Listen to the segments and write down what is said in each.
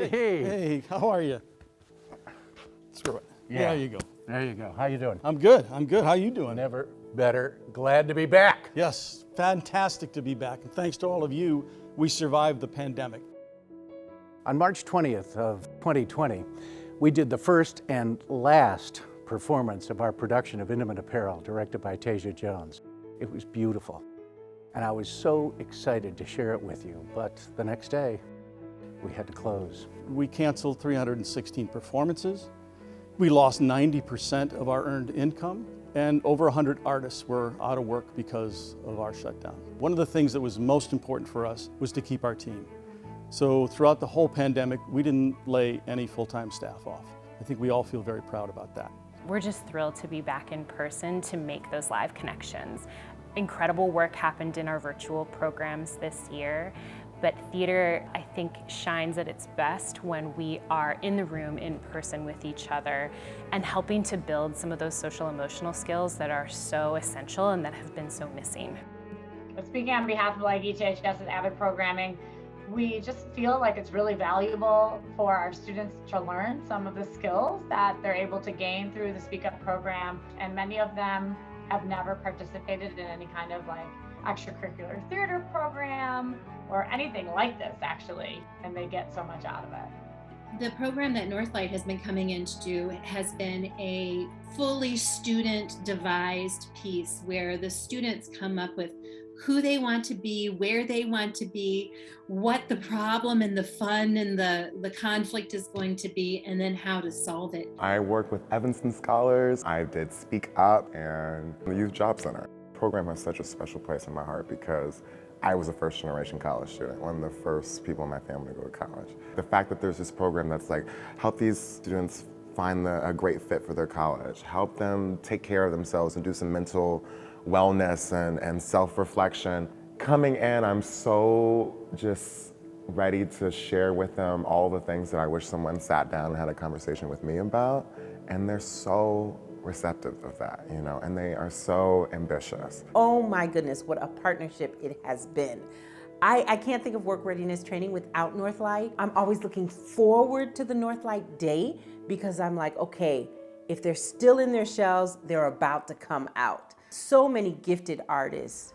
Hey, Hey, how are you? Screw it. Yeah. There you go. There you go. How you doing? I'm good. How you doing? Never better. Glad to be back. Yes, fantastic to be back. And thanks to all of you, we survived the pandemic. On March 20th of 2020, we did the first and last performance of our production of Intimate Apparel, directed by Tasia Jones. It was beautiful, and I was so excited to share it with you, but the next day, we had to close. We canceled 316 performances. We lost 90% of our earned income, and over 100 artists were out of work because of our shutdown. One of the things that was most important for us was to keep our team. So throughout the whole pandemic, we didn't lay any full-time staff off. I think we all feel very proud about that. We're just thrilled to be back in person to make those live connections. Incredible work happened in our virtual programs this year, but theater, I think, shines at its best when we are in the room in person with each other and helping to build some of those social emotional skills that are so essential and that have been so missing. Speaking on behalf of like ETHS's Avid Programming, we just feel like it's really valuable for our students to learn some of the skills that they're able to gain through the Speak Up program. And many of them have never participated in any kind of like extracurricular theater program or anything like this actually, and they get so much out of it. The program that Northlight has been coming in to do has been a fully student devised piece where the students come up with who they want to be, where they want to be, what the problem and the fun and the conflict is going to be, and then how to solve it. I work with Evanston Scholars. I did Speak Up and the Youth Job Center. The program has such a special place in my heart because I was a first-generation college student, one of the first people in my family to go to college. The fact that there's this program that's like, help these students find a great fit for their college, help them take care of themselves and do some mental wellness and self-reflection. Coming in, I'm so just ready to share with them all the things that I wish someone sat down and had a conversation with me about, and they're so receptive of that, you know, and they are so ambitious. Oh my goodness, what a partnership it has been. I can't think of work readiness training without Northlight. I'm always looking forward to the Northlight day because I'm like, okay, if they're still in their shells, they're about to come out. So many gifted artists.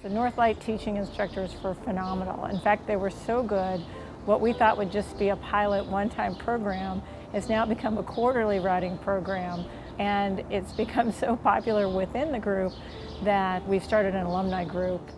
The Northlight teaching instructors were phenomenal. In fact, they were so good, what we thought would just be a pilot one-time program has now become a quarterly writing program, and it's become so popular within the group that we've started an alumni group.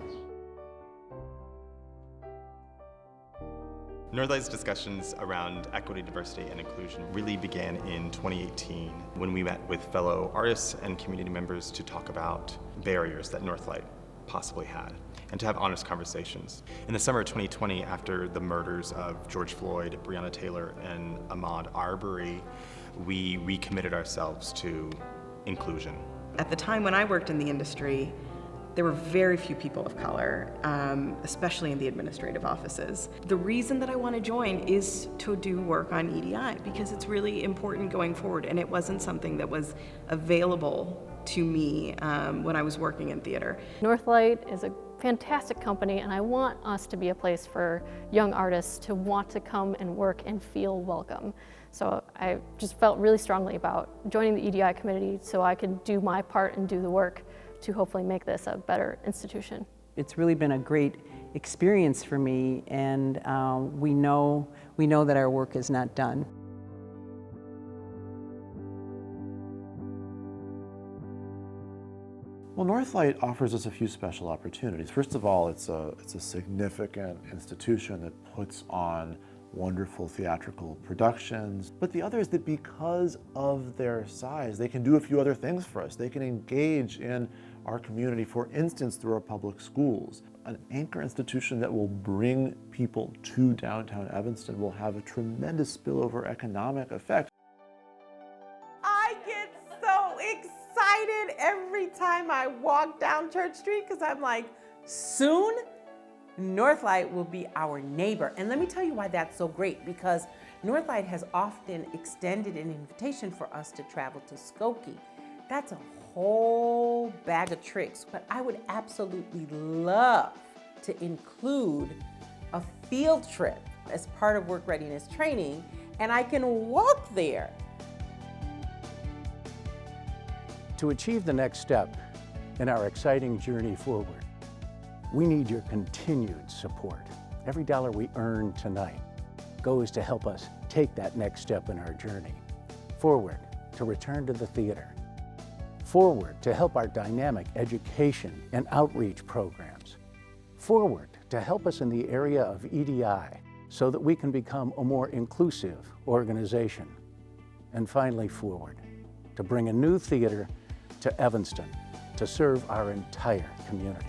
Northlight's discussions around equity, diversity, and inclusion really began in 2018 when we met with fellow artists and community members to talk about barriers that Northlight possibly had and to have honest conversations. In the summer of 2020, after the murders of George Floyd, Breonna Taylor, and Ahmaud Arbery, we recommitted ourselves to inclusion. At the time when I worked in the industry, there were very few people of color, especially in the administrative offices. The reason that I want to join is to do work on EDI because it's really important going forward, and it wasn't something that was available to me when I was working in theater. Northlight is a fantastic company, and I want us to be a place for young artists to want to come and work and feel welcome. So I just felt really strongly about joining the EDI committee so I could do my part and do the work to hopefully make this a better institution. It's really been a great experience for me, and we know that our work is not done. Well, Northlight offers us a few special opportunities. First of all, it's a significant institution that puts on wonderful theatrical productions. But the other is that because of their size, they can do a few other things for us. They can engage in our community, for instance, through our public schools. An anchor institution that will bring people to downtown Evanston will have a tremendous spillover economic effect. I get so excited every time I walk down Church Street because I'm like, soon Northlight will be our neighbor. And let me tell you why that's so great, because Northlight has often extended an invitation for us to travel to Skokie. That's a whole bag of tricks, but I would absolutely love to include a field trip as part of work readiness training, and I can walk there. To achieve the next step in our exciting journey forward, we need your continued support. Every dollar we earn tonight goes to help us take that next step in our journey. Forward to return to the theater. Forward to help our dynamic education and outreach programs. Forward to help us in the area of EDI so that we can become a more inclusive organization. And finally, forward to bring a new theater to Evanston to serve our entire community.